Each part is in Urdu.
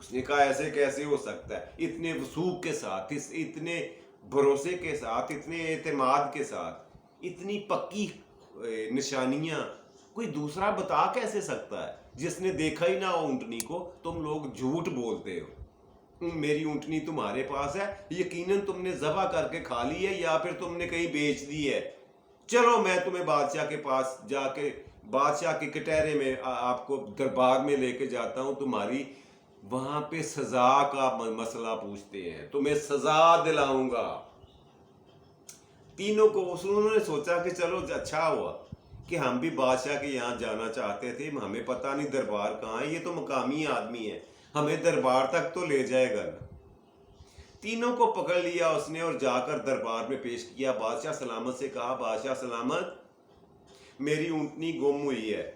اس نے کہا ایسے کیسے ہو سکتا ہے؟ اتنے وثوق کے ساتھ، اتنے بھروسے کے ساتھ، اتنے اعتماد کے ساتھ، اتنی پکی نشانیاں کوئی دوسرا بتا کیسے سکتا ہے جس نے دیکھا ہی نہ ہو اونٹنی کو؟ تم لوگ جھوٹ بولتے ہو، میری اونٹنی تمہارے پاس ہے، یقیناً تم نے ذبح کر کے کھا لی ہے یا پھر تم نے کہیں بیچ دی ہے، چلو میں تمہیں بادشاہ کے پاس جا کے بادشاہ کے کٹہرے میں آپ کو دربار میں لے کے جاتا ہوں، تمہاری وہاں پہ سزا کا مسئلہ پوچھتے ہیں، تمہیں سزا دلاؤں گا۔ تینوں کو انہوں نے سوچا کہ چلو اچھا ہوا کہ ہم بھی بادشاہ کے یہاں جانا چاہتے تھے، ہمیں پتہ نہیں دربار کہاں ہے، یہ تو مقامی آدمی ہے، ہمیں دربار تک تو لے جائے گا نا۔ تینوں کو پکڑ لیا اس نے اور جا کر دربار میں پیش کیا۔ بادشاہ سلامت سے کہا، بادشاہ سلامت، میری اونٹنی گم ہوئی ہے۔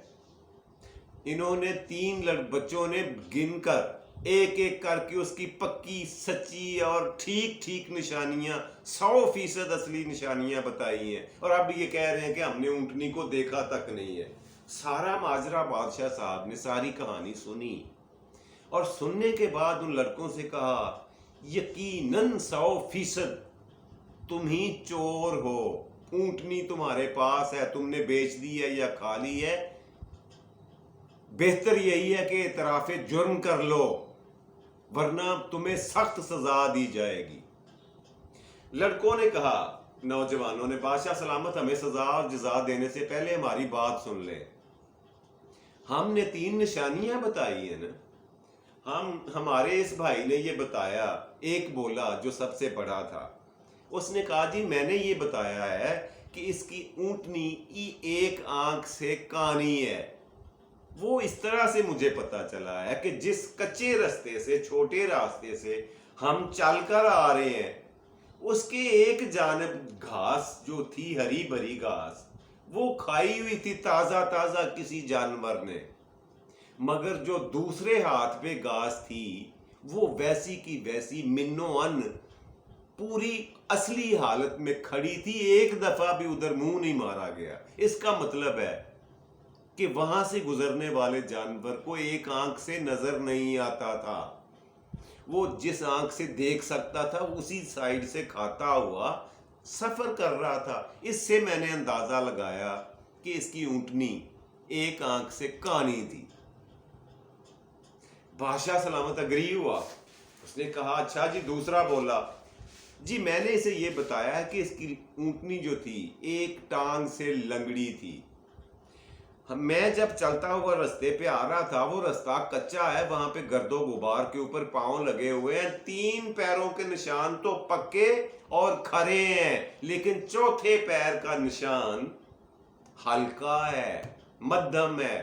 انہوں نے 3 بچوں نے گن کر ایک ایک کر کے اس کی پکی سچی اور ٹھیک ٹھیک نشانیاں، 100% اصلی نشانیاں بتائی ہیں، اور اب یہ کہہ رہے ہیں کہ ہم نے اونٹنی کو دیکھا تک نہیں ہے۔ سارا ماجرا بادشاہ صاحب نے ساری کہانی سنی، اور سننے کے بعد ان لڑکوں سے کہا، یقیناً 100% تم ہی چور ہو، اونٹنی تمہارے پاس ہے، تم نے بیچ دی ہے یا کھا لی ہے، بہتر یہی ہے کہ اعتراف جرم کر لو ورنہ تمہیں سخت سزا دی جائے گی۔ لڑکوں نے کہا، نوجوانوں نے، بادشاہ سلامت، ہمیں سزا اور جزا دینے سے پہلے ہماری بات سن لے، ہم نے 3 نشانیاں بتائی ہیں نا، ہمارے اس بھائی نے یہ بتایا، ایک بولا جو سب سے بڑا تھا، اس نے کہا جی میں نے یہ بتایا ہے کہ اس کی اونٹنی ایک آنکھ سے کانی ہے۔ وہ اس طرح سے مجھے پتا چلا ہے کہ جس کچے راستے سے، چھوٹے راستے سے ہم چل کر آ رہے ہیں، اس کے ایک جانب گھاس جو تھی، ہری بھری گھاس، وہ کھائی ہوئی تھی تازہ تازہ کسی جانور نے، مگر جو دوسرے ہاتھ پہ گھاس تھی وہ ویسی کی ویسی منو ان پوری اصلی حالت میں کھڑی تھی، ایک دفعہ بھی ادھر منہ نہیں مارا گیا۔ اس کا مطلب ہے کہ وہاں سے گزرنے والے جانور کو ایک آنکھ سے نظر نہیں آتا تھا، وہ جس آنکھ سے دیکھ سکتا تھا اسی سائیڈ سے کھاتا ہوا سفر کر رہا تھا۔ اس سے میں نے اندازہ لگایا کہ اس کی اونٹنی ایک آنکھ سے کانی تھی۔ بادشاہ سلامت اگری ہوا، اس نے کہا، اچھا جی دوسرا بولا، جی میں نے اسے یہ بتایا ہے کہ اس کی اونٹنی جو تھی ایک ٹانگ سے لنگڑی تھی، میں جب چلتا ہوا رستے پہ آ رہا تھا، وہ رستہ کچا ہے، وہاں پہ گرد و غبار کے اوپر پاؤں لگے ہوئے ہیں، 3 پیروں کے نشان تو پکے اور کھڑے ہیں، لیکن چوتھے پیر کا نشان ہلکا ہے، مدھم ہے۔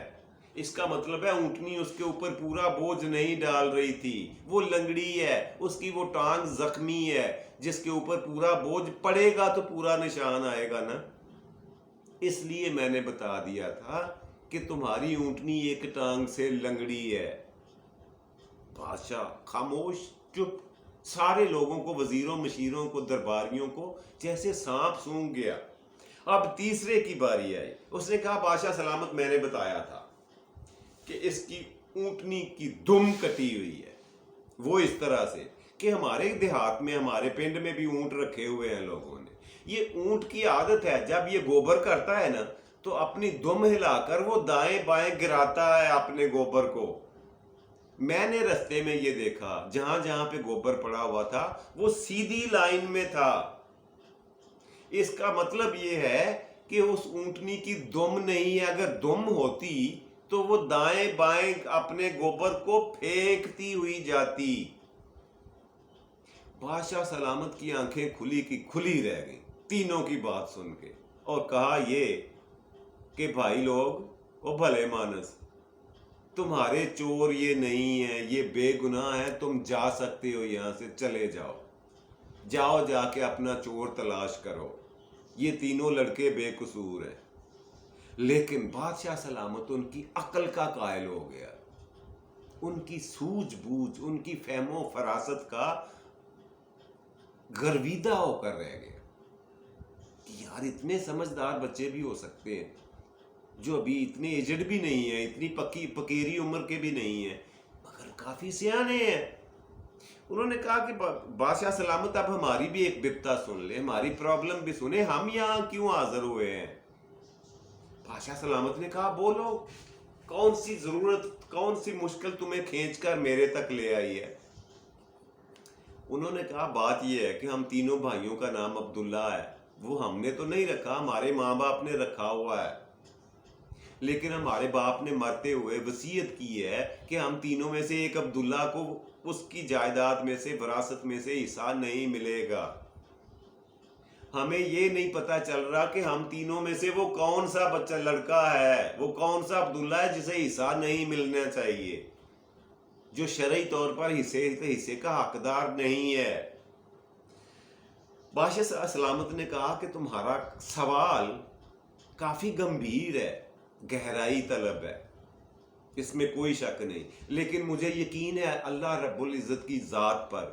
اس کا مطلب ہے اونٹنی اس کے اوپر پورا بوجھ نہیں ڈال رہی تھی، وہ لنگڑی ہے، اس کی وہ ٹانگ زخمی ہے، جس کے اوپر پورا بوجھ پڑے گا تو پورا نشان آئے گا نا۔ اس لیے میں نے بتا دیا تھا کہ تمہاری اونٹنی ایک ٹانگ سے لنگڑی ہے۔ بادشاہ خاموش، چپ، سارے لوگوں کو، وزیروں، مشیروں کو، درباریوں کو جیسے سانپ سونگھ گیا۔ اب تیسرے کی باری آئی، اس نے کہا، بادشاہ سلامت، میں نے بتایا تھا کہ اس کی اونٹنی کی دم کٹی ہوئی ہے، وہ اس طرح سے کہ ہمارے دیہات میں، ہمارے پنڈ میں بھی اونٹ رکھے ہوئے ہیں لوگوں نے۔ یہ اونٹ کی عادت ہے، جب یہ گوبر کرتا ہے نا تو اپنی دم ہلا کر وہ دائیں بائیں گراتا ہے اپنے گوبر کو۔ میں نے رستے میں یہ دیکھا، جہاں جہاں پہ گوبر پڑا ہوا تھا وہ سیدھی لائن میں تھا۔ اس کا مطلب یہ ہے کہ اس اونٹنی کی دم نہیں ہے، اگر دم ہوتی تو وہ دائیں بائیں اپنے گوبر کو پھینکتی ہوئی جاتی۔ بادشاہ سلامت کی آنکھیں کھلی کی کھلی رہ گئیں تینوں کی بات سن کے، اور کہا یہ کہ بھائی لوگ، او بھلے مانس، تمہارے چور یہ نہیں ہیں، یہ بے گناہ ہیں، تم جا سکتے ہو یہاں سے، چلے جاؤ، جاؤ جا کے اپنا چور تلاش کرو، یہ تینوں لڑکے بے قصور ہیں۔ لیکن بادشاہ سلامت ان کی عقل کا قائل ہو گیا، ان کی سوجھ بوجھ، ان کی فہم و فراست کا گرویدہ ہو کر رہ گیا کہ یار اتنے سمجھدار بچے بھی ہو سکتے ہیں جو ابھی اتنے ایجڈ بھی نہیں ہیں، اتنی پکی پکیری عمر کے بھی نہیں ہیں، مگر کافی سیانے ہیں. انہوں نے کہا کہ بادشاہ سلامت اب ہماری بھی ایک بپتا سن لے, ہماری پرابلم بھی سنیں, ہم یہاں کیوں حاضر ہوئے ہیں. بادشاہ سلامت نے کہا بولو, کون سی ضرورت, کون سی مشکل تمہیں کھینچ کر میرے تک لے آئی ہے. انہوں نے کہا بات یہ ہے کہ ہم تینوں بھائیوں کا نام عبداللہ ہے. وہ ہم نے تو نہیں رکھا, ہمارے ماں باپ نے رکھا ہوا ہے, لیکن ہمارے باپ نے مرتے ہوئے وصیت کی ہے کہ ہم تینوں میں سے ایک عبداللہ کو اس کی جائیداد میں سے, وراثت میں سے حصہ نہیں ملے گا. ہمیں یہ نہیں پتا چل رہا کہ ہم تینوں میں سے وہ کون سا بچہ لڑکا ہے, وہ کون سا عبداللہ ہے جسے حصہ نہیں ملنا چاہیے, جو شرعی طور پر حصے کا حقدار نہیں ہے. بادشاہ سلامت نے کہا کہ تمہارا سوال کافی گمبھیر ہے, گہرائی طلب ہے, اس میں کوئی شک نہیں, لیکن مجھے یقین ہے اللہ رب العزت کی ذات پر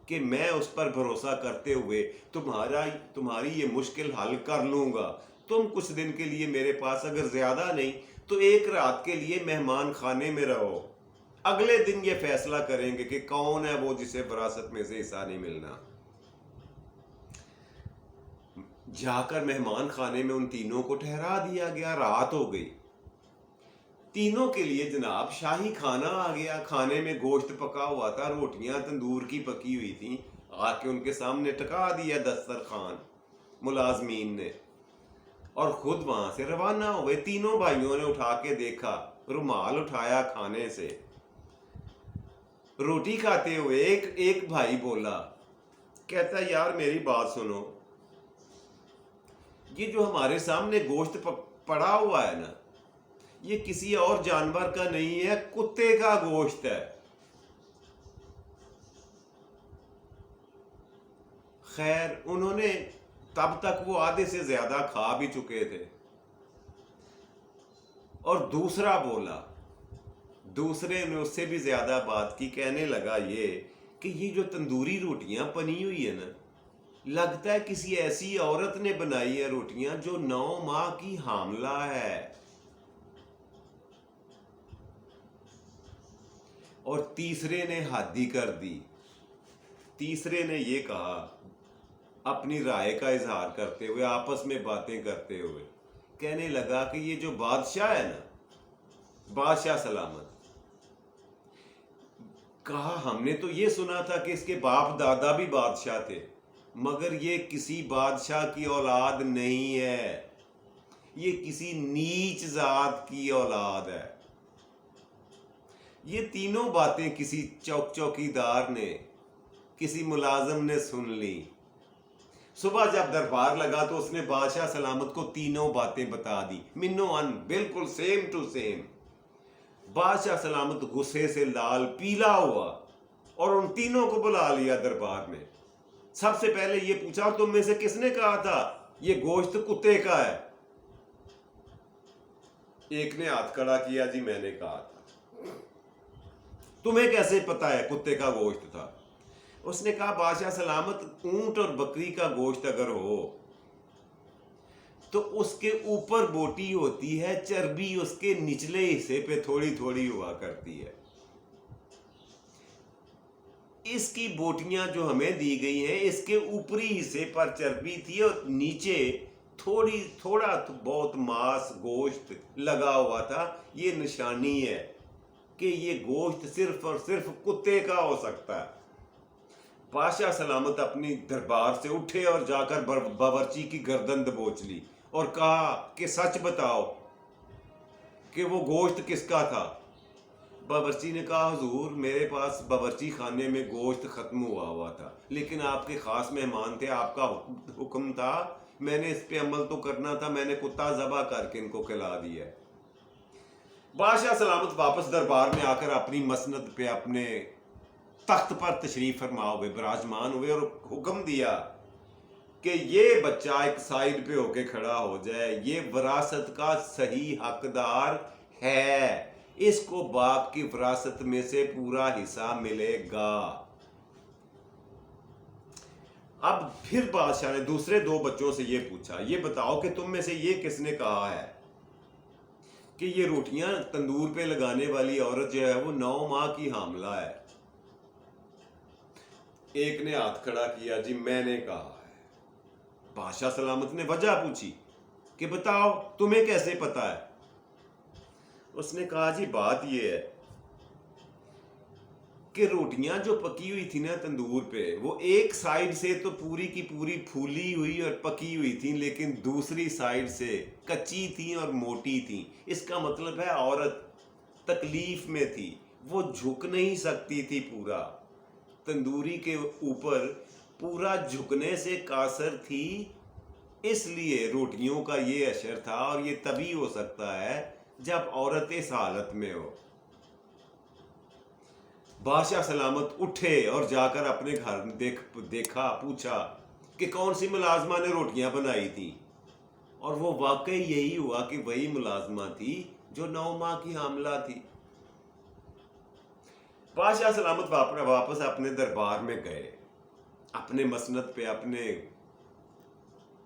کہ میں اس پر بھروسہ کرتے ہوئے تمہاری یہ مشکل حل کر لوں گا. تم کچھ دن کے لیے میرے پاس, اگر زیادہ نہیں تو ایک رات کے لیے مہمان خانے میں رہو. اگلے دن یہ فیصلہ کریں گے کہ کون ہے وہ جسے وراثت میں سے حصہ نہیں ملنا. جا کر مہمان خانے میں ان تینوں کو ٹھہرا دیا گیا. رات ہو گئی. تینوں کے لیے جناب شاہی کھانا آ گیا. کھانے میں گوشت پکا ہوا تھا, روٹیاں تندور کی پکی ہوئی تھیں. آ کے ان کے سامنے ٹکا دیا دسترخوان ملازمین نے, اور خود وہاں سے روانہ ہوئے. تینوں بھائیوں نے اٹھا کے دیکھا, رومال اٹھایا کھانے سے. روٹی کھاتے ہوئے ایک بھائی بولا, کہتا یار میری بات سنو, یہ جو ہمارے سامنے گوشت پڑا ہوا ہے نا, یہ کسی اور جانور کا نہیں ہے, کتے کا گوشت ہے. خیر انہوں نے تب تک وہ آدھے سے زیادہ کھا بھی چکے تھے. اور دوسرا بولا, دوسرے نے اس سے بھی زیادہ بات کی, کہنے لگا یہ کہ یہ جو تندوری روٹیاں بنی ہوئی ہے نا, لگتا ہے کسی ایسی عورت نے بنائی ہے روٹیاں جو 9 ماہ کی حاملہ ہے. اور تیسرے نے حد ہی کر دی. تیسرے نے یہ کہا اپنی رائے کا اظہار کرتے ہوئے, آپس میں باتیں کرتے ہوئے, کہنے لگا کہ یہ جو بادشاہ ہے نا, بادشاہ سلامت, کہا ہم نے تو یہ سنا تھا کہ اس کے باپ دادا بھی بادشاہ تھے, مگر یہ کسی بادشاہ کی اولاد نہیں ہے, یہ کسی نیچ ذات کی اولاد ہے. یہ تینوں باتیں کسی چوکیدار نے, کسی ملازم نے سن لی. صبح جب دربار لگا تو اس نے بادشاہ سلامت کو تینوں باتیں بتا دی, منو ان, بالکل سیم ٹو سیم. بادشاہ سلامت غصے سے لال پیلا ہوا اور ان تینوں کو بلا لیا دربار میں. سب سے پہلے یہ پوچھا, تم میں سے کس نے کہا تھا یہ گوشت کتے کا ہے؟ ایک نے ہاتھ کھڑا کیا, جی میں نے کہا تھا. تمہیں کیسے پتا ہے کتے کا گوشت تھا؟ اس نے کہا بادشاہ سلامت, اونٹ اور بکری کا گوشت اگر ہو تو اس کے اوپر بوٹی ہوتی ہے, چربی اس کے نچلے حصے پہ تھوڑی تھوڑی ہوا کرتی ہے. اس کی بوٹیاں جو ہمیں دی گئی ہیں, اس کے اوپری حصے پر چربی تھی اور نیچے تھوڑا بہت ماس گوشت لگا ہوا تھا. یہ نشانی ہے کہ یہ گوشت صرف اور صرف کتے کا ہو سکتا ہے. بادشاہ سلامت اپنی دربار سے اٹھے اور جا کر باورچی کی گردن دبوچ لی اور کہا کہ سچ بتاؤ کہ وہ گوشت کس کا تھا. باورچی نے کہا حضور میرے پاس باورچی خانے میں گوشت ختم ہوا تھا, لیکن آپ کے خاص مہمان تھے, آپ کا حکم تھا, میں نے اس پہ عمل تو کرنا تھا, میں نے کتا ذبح کر کے ان کو کھلا دیا. بادشاہ سلامت واپس دربار میں آ کر اپنی مسند پہ اپنے تخت پر تشریف فرما ہوئے, براجمان ہوئے, اور حکم دیا کہ یہ بچہ ایک سائیڈ پہ ہو کے کھڑا ہو جائے, یہ وراثت کا صحیح حقدار ہے, اس کو باپ کی وراثت میں سے پورا حصہ ملے گا. اب پھر بادشاہ نے دوسرے 2 بچوں سے یہ پوچھا, یہ بتاؤ کہ تم میں سے یہ کس نے کہا ہے کہ یہ روٹیاں تندور پہ لگانے والی عورت جو ہے وہ 9 ماہ کی حاملہ ہے۔ ایک نے ہاتھ کھڑا کیا، جی میں نے کہا ہے۔ بادشاہ سلامت نے وجہ پوچھی کہ بتاؤ تمہیں کیسے پتا ہے؟ اس نے کہا جی بات یہ ہے کہ روٹیاں جو پکی ہوئی تھی نا تندور پہ، وہ ایک سائیڈ سے تو پوری کی پوری پھولی ہوئی اور پکی ہوئی تھی، لیکن دوسری سائیڈ سے کچی تھی اور موٹی تھی۔ اس کا مطلب ہے عورت تکلیف میں تھی، وہ جھک نہیں سکتی تھی پورا تندوری کے اوپر، پورا جھکنے سے قاصر تھی۔ اس لیے روٹیوں کا یہ اشر تھا، اور یہ تبھی ہو سکتا ہے جب عورت اس حالت میں ہو۔ بادشاہ سلامت اٹھے اور جا کر اپنے گھر دیکھا، پوچھا کہ کون سی ملازمہ نے روٹیاں بنائی تھی، اور وہ واقعی یہی ہوا کہ وہی ملازمہ تھی جو 9 ماہ کی حاملہ تھی۔ بادشاہ سلامت واپس اپنے دربار میں گئے، اپنے مسند پہ اپنے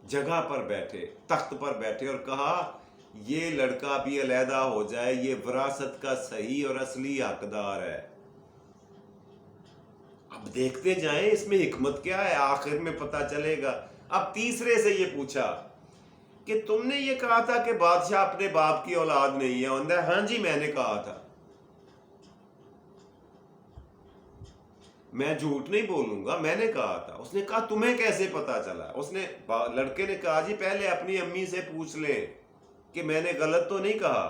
جگہ پر بیٹھے، تخت پر بیٹھے، اور کہا یہ لڑکا بھی علیحدہ ہو جائے، یہ وراثت کا صحیح اور اصلی حقدار ہے۔ اب دیکھتے جائیں اس میں حکمت کیا ہے، آخر میں پتہ چلے گا۔ اب تیسرے سے یہ پوچھا کہ تم نے یہ کہا تھا کہ بادشاہ اپنے باپ کی اولاد نہیں ہے؟ اندر ہاں جی میں نے کہا تھا، میں جھوٹ نہیں بولوں گا، میں نے کہا تھا۔ اس نے کہا تمہیں کیسے پتا چلا؟ لڑکے نے کہا جی پہلے اپنی امی سے پوچھ لیں کہ میں نے غلط تو نہیں کہا۔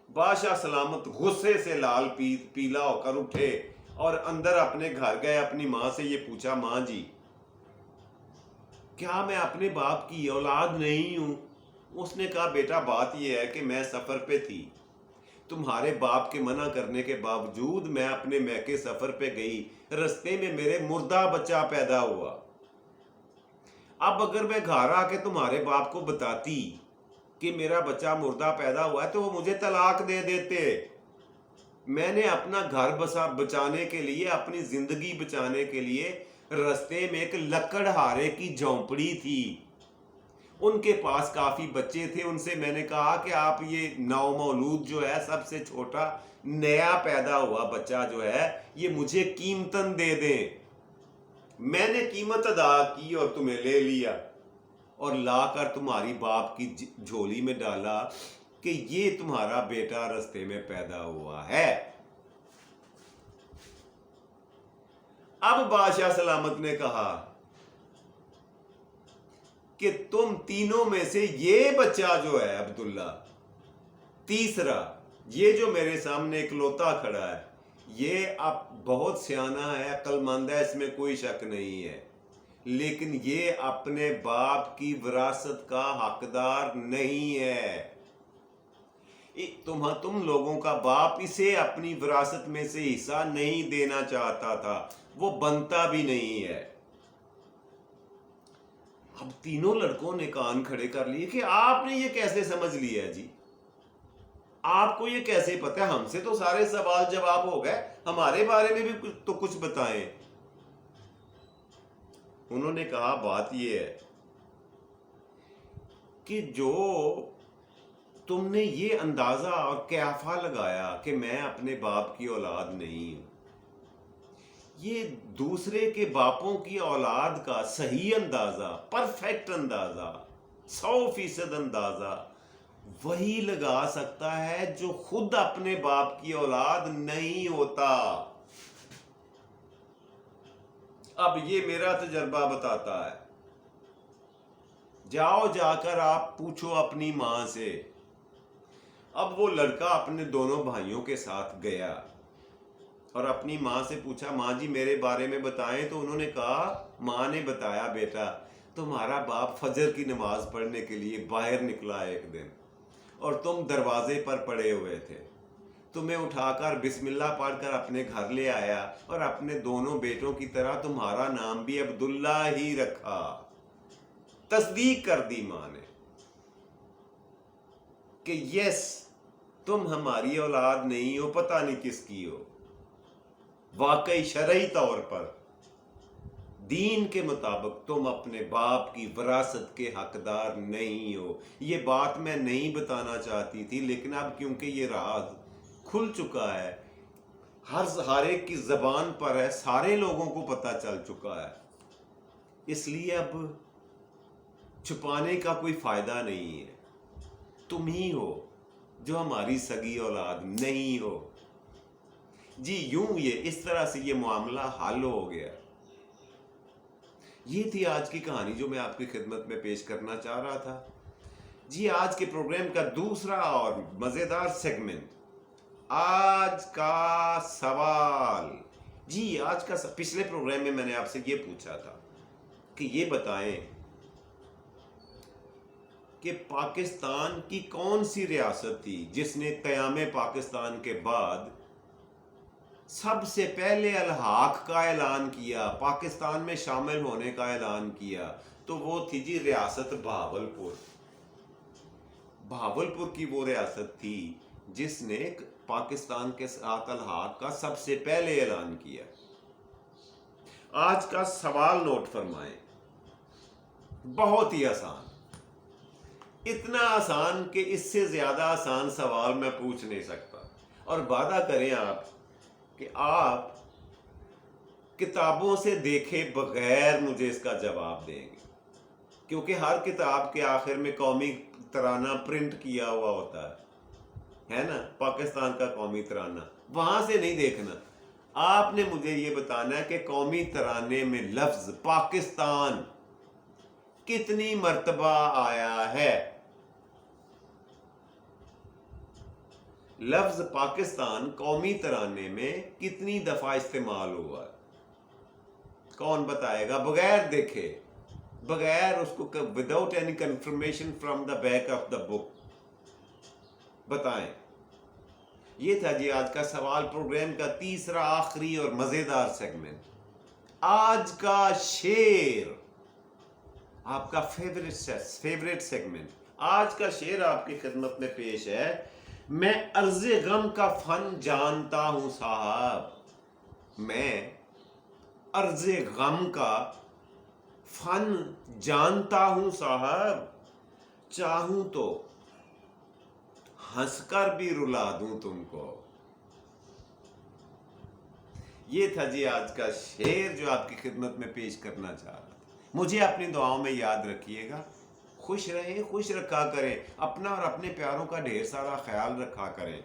بادشاہ سلامت غصے سے لال پیلا ہو کر اٹھے اور اندر اپنے گھر گئے، اپنی ماں سے یہ پوچھا، ماں جی کیا میں اپنے باپ کی اولاد نہیں ہوں؟ اس نے کہا بیٹا بات یہ ہے کہ میں سفر پہ تھی، تمہارے باپ کے منع کرنے کے باوجود میں اپنے میکے سفر پہ گئی، رستے میں میرے مردہ بچہ پیدا ہوا۔ اب اگر میں گھر آ کے تمہارے باپ کو بتاتی کہ میرا بچہ مردہ پیدا ہوا ہے تو وہ مجھے طلاق دے دیتے۔ میں نے اپنا گھر بچانے کے لیے، اپنی زندگی بچانے کے لیے رستے میں ایک لکڑ ہارے کی جھونپڑی تھی، ان کے پاس کافی بچے تھے، ان سے میں نے کہا کہ آپ یہ نومولود جو ہے سب سے چھوٹا نیا پیدا ہوا بچہ جو ہے یہ مجھے قیمتاً دے دیں۔ میں نے قیمت ادا کی اور تمہیں لے لیا اور لا کر تمہاری باپ کی جھولی میں ڈالا کہ یہ تمہارا بیٹا رستے میں پیدا ہوا ہے۔ اب بادشاہ سلامت نے کہا کہ تم تینوں میں سے یہ بچہ جو ہے عبداللہ تیسرا، یہ جو میرے سامنے اکلوتا کھڑا ہے، یہ اب بہت سیانہ ہے، عقل مند ہے، اس میں کوئی شک نہیں ہے، لیکن یہ اپنے باپ کی وراثت کا حقدار نہیں ہے۔ تم لوگوں کا باپ اسے اپنی وراثت میں سے حصہ نہیں دینا چاہتا تھا، وہ بنتا بھی نہیں ہے۔ اب تینوں لڑکوں نے کان کھڑے کر لیے کہ آپ نے یہ کیسے سمجھ لیا جی؟ آپ کو یہ کیسے پتہ ہے؟ ہم سے تو سارے سوال جواب ہو گئے، ہمارے بارے میں بھی تو کچھ بتائیں۔ انہوں نے کہا بات یہ ہے کہ جو تم نے یہ اندازہ اور قیافہ لگایا کہ میں اپنے باپ کی اولاد نہیں ہوں، یہ دوسرے کے باپوں کی اولاد کا صحیح اندازہ، پرفیکٹ اندازہ، 100% اندازہ وہی لگا سکتا ہے جو خود اپنے باپ کی اولاد نہیں ہوتا۔ اب یہ میرا تجربہ بتاتا ہے، جاؤ جا کر آپ پوچھو اپنی ماں سے۔ اب وہ لڑکا اپنے دونوں بھائیوں کے ساتھ گیا اور اپنی ماں سے پوچھا، ماں جی میرے بارے میں بتائیں۔ تو انہوں نے کہا، ماں نے بتایا بیٹا تمہارا باپ فجر کی نماز پڑھنے کے لیے باہر نکلا ایک دن اور تم دروازے پر پڑے ہوئے تھے، تمہیں اٹھا کر بسم اللہ پڑھ کر اپنے گھر لے آیا اور اپنے دونوں بیٹوں کی طرح تمہارا نام بھی عبداللہ ہی رکھا۔ تصدیق کر دی ماں نے کہ یس تم ہماری اولاد نہیں ہو، پتہ نہیں کس کی ہو۔ واقعی شرعی طور پر دین کے مطابق تم اپنے باپ کی وراثت کے حقدار نہیں ہو. یہ بات میں نہیں بتانا چاہتی تھی، لیکن اب کیونکہ یہ راز کھل چکا ہے، ہر ایک کی زبان پر ہے، سارے لوگوں کو پتہ چل چکا ہے، اس لیے اب چھپانے کا کوئی فائدہ نہیں ہے. تم ہی ہو جو ہماری سگی اولاد نہیں ہو. جی یوں اس طرح سے یہ معاملہ حل ہو گیا. یہ تھی آج کی کہانی جو میں آپ کی خدمت میں پیش کرنا چاہ رہا تھا. جی آج کے پروگرام کا دوسرا اور مزیدار سیگمنٹ، آج کا سوال. جی آج کا پچھلے پروگرام میں میں نے آپ سے یہ پوچھا تھا کہ یہ بتائیں کہ پاکستان کی کون سی ریاست تھی جس نے قیام پاکستان کے بعد سب سے پہلے الحاق کا اعلان کیا، پاکستان میں شامل ہونے کا اعلان کیا؟ تو وہ تھی جی ریاست بہاولپور. بہاولپور کی وہ ریاست تھی جس نے پاکستان کے ساتھ الحاق کا سب سے پہلے اعلان کیا. آج کا سوال نوٹ فرمائیں، بہت ہی آسان، اتنا آسان کہ اس سے زیادہ آسان سوال میں پوچھ نہیں سکتا. اور وعدہ کریں آپ کہ آپ کتابوں سے دیکھے بغیر مجھے اس کا جواب دیں گے، کیونکہ ہر کتاب کے آخر میں قومی ترانہ پرنٹ کیا ہوا ہوتا ہے نا، پاکستان کا قومی ترانہ. وہاں سے نہیں دیکھنا، آپ نے مجھے یہ بتانا ہے کہ قومی ترانے میں لفظ پاکستان کتنی مرتبہ آیا ہے. لفظ پاکستان قومی ترانے میں کتنی دفعہ استعمال ہوا ہے؟ کون بتائے گا بغیر دیکھے، بغیر اس کو without any confirmation from the back of the book? بتائیں. یہ تھا جی آج کا سوال، پروگرام کا تیسرا آخری اور مزیدار سیگمنٹ. آج کا شعر، آپ کا فیوریٹ سیگمنٹ. آج کا شعر آپ کی خدمت میں پیش ہے. میں عرض غم کا فن جانتا ہوں صاحب، میں عرض غم کا فن جانتا ہوں صاحب، چاہوں تو ہنس کر بھی رلا دوں تم کو. یہ تھا جی آج کا شعر جو آپ کی خدمت میں پیش کرنا چاہ رہا تھا. مجھے اپنی دعاؤں میں یاد رکھیے گا. خوش رہیں، خوش رکھا کریں، اپنا اور اپنے پیاروں کا ڈھیر سارا خیال رکھا کریں.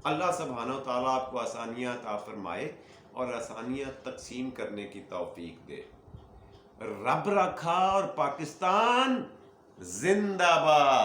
اللہ سبحانہ و تعالیٰ آپ کو آسانیاں عطا فرمائے اور آسانیاں تقسیم کرنے کی توفیق دے. رب رکھا اور پاکستان زندہ باد.